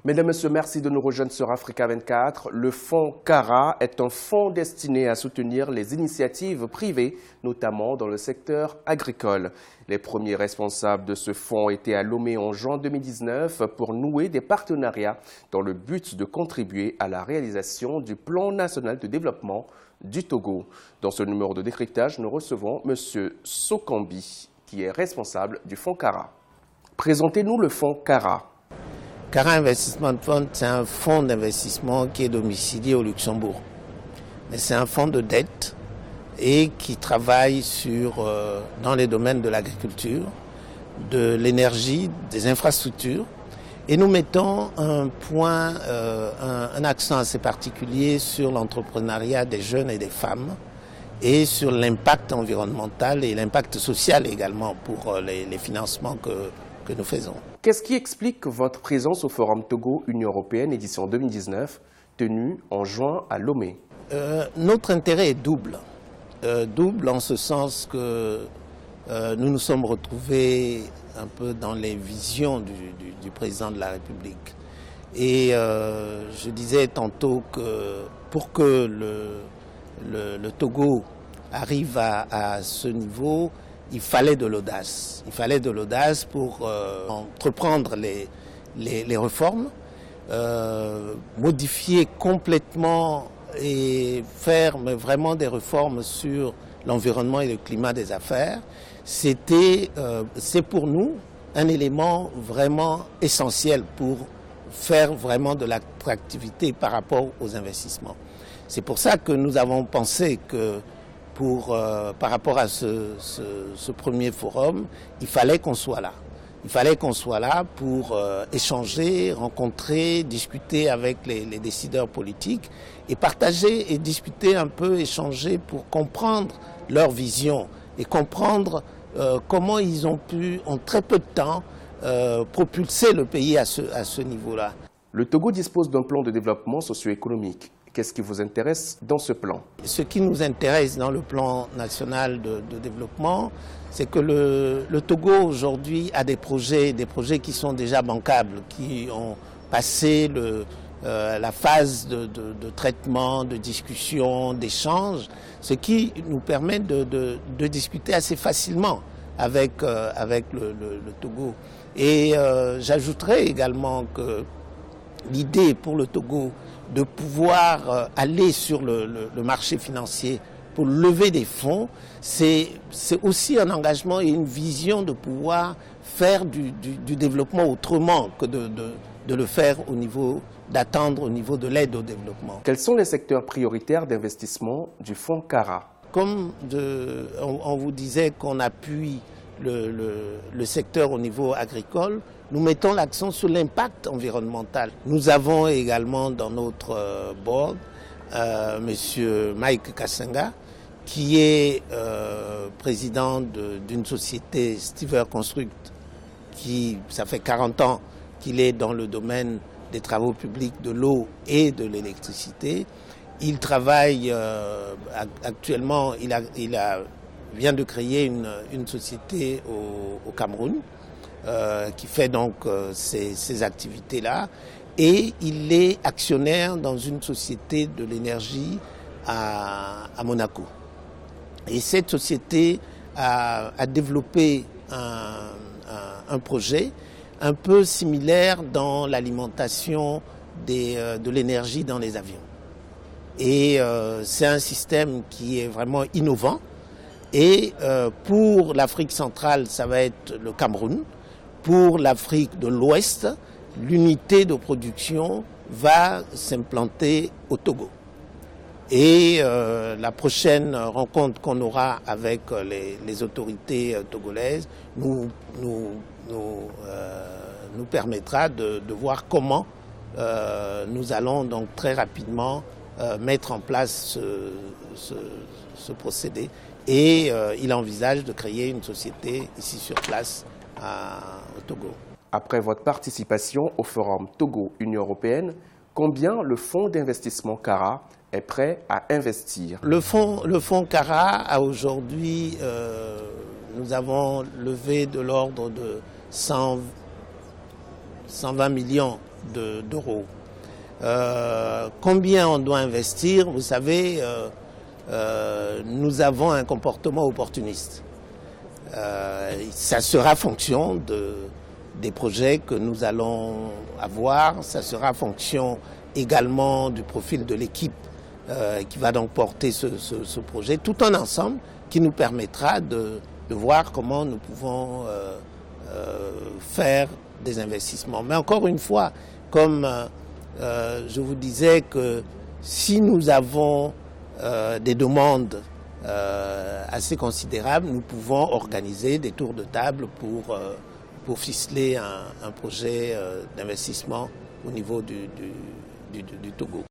Mesdames et messieurs, merci de nous rejoindre sur Africa 24. Le fonds CARA est un fonds destiné à soutenir les initiatives privées, notamment dans le secteur agricole. Les premiers responsables de ce fonds étaient à Lomé en juin 2019 pour nouer des partenariats dans le but de contribuer à la réalisation du plan national de développement du Togo. Dans ce numéro de décryptage, nous recevons M. Sokambi, qui est responsable du fonds CARA. Présentez-nous le fonds CARA. CARA Investment Fund, c'est un fonds d'investissement qui est domicilié au Luxembourg. Mais c'est un fonds de dette et qui travaille dans les domaines de l'agriculture, de l'énergie, des infrastructures. Et nous mettons un accent assez particulier sur l'entrepreneuriat des jeunes et des femmes et sur l'impact environnemental et l'impact social également pour les financements que nous faisons. Qu'est-ce qui explique votre présence au Forum Togo Union Européenne édition 2019, tenu en juin à Lomé? Notre intérêt est double. Double en ce sens que nous nous sommes retrouvés un peu dans les visions du président de la République. Et je disais tantôt que pour que le Togo arrive à ce niveau, il fallait de l'audace. Il fallait de l'audace pour entreprendre les réformes, modifier complètement et faire vraiment des réformes sur l'environnement et le climat des affaires. C'est pour nous un élément vraiment essentiel pour faire vraiment de l'attractivité par rapport aux investissements. C'est pour ça que nous avons pensé que par rapport à ce premier forum, il fallait qu'on soit là. Il fallait qu'on soit là pour échanger, rencontrer, discuter avec les décideurs politiques et partager et discuter un peu, échanger pour comprendre leur vision et comprendre comment ils ont pu, en très peu de temps, propulser le pays à ce niveau-là. Le Togo dispose d'un plan de développement socio-économique. Qu'est-ce qui vous intéresse dans ce plan? Ce qui nous intéresse dans le plan national de développement, c'est que le Togo aujourd'hui a des projets qui sont déjà bancables, qui ont passé la phase de traitement, de discussion, d'échange, ce qui nous permet de discuter assez facilement avec le Togo. Et j'ajouterais également que l'idée pour le Togo de pouvoir aller sur le marché financier pour lever des fonds, c'est aussi un engagement et une vision de pouvoir faire du développement autrement que de le faire d'attendre au niveau de l'aide au développement. Quels sont les secteurs prioritaires d'investissement du fonds CARA? Comme on vous disait qu'on appuie le secteur au niveau agricole, nous mettons l'accent sur l'impact environnemental. Nous avons également dans notre board M. Mike Kassenga, qui est président d'une société Stiver Construct, ça fait 40 ans qu'il est dans le domaine des travaux publics, de l'eau et de l'électricité. Il travaille actuellement, il vient de créer une société au Cameroun qui fait donc ces activités-là. Et il est actionnaire dans une société de l'énergie à Monaco. Et cette société a développé un projet un peu similaire dans l'alimentation de l'énergie dans les avions. Et c'est un système qui est vraiment innovant. Et pour l'Afrique centrale, ça va être le Cameroun. Pour l'Afrique de l'Ouest, l'unité de production va s'implanter au Togo. Et la prochaine rencontre qu'on aura avec les autorités togolaises nous permettra de voir comment nous allons donc très rapidement mettre en place ce procédé. Et il envisage de créer une société ici sur place au Togo. Après votre participation au Forum Togo Union Européenne, combien le fonds d'investissement CARA est prêt à investir? Le fonds CARA a aujourd'hui, nous avons levé de l'ordre de 120 millions d'euros. Combien on doit investir? Vous savez, nous avons un comportement opportuniste. Ça sera fonction des projets que nous allons avoir, ça sera fonction également du profil de l'équipe qui va donc porter ce projet, tout un ensemble qui nous permettra de voir comment nous pouvons faire des investissements. Mais encore une fois, comme je vous disais que si nous avons des demandes assez considérables, nous pouvons organiser des tours de table pour ficeler un projet d'investissement au niveau du Togo.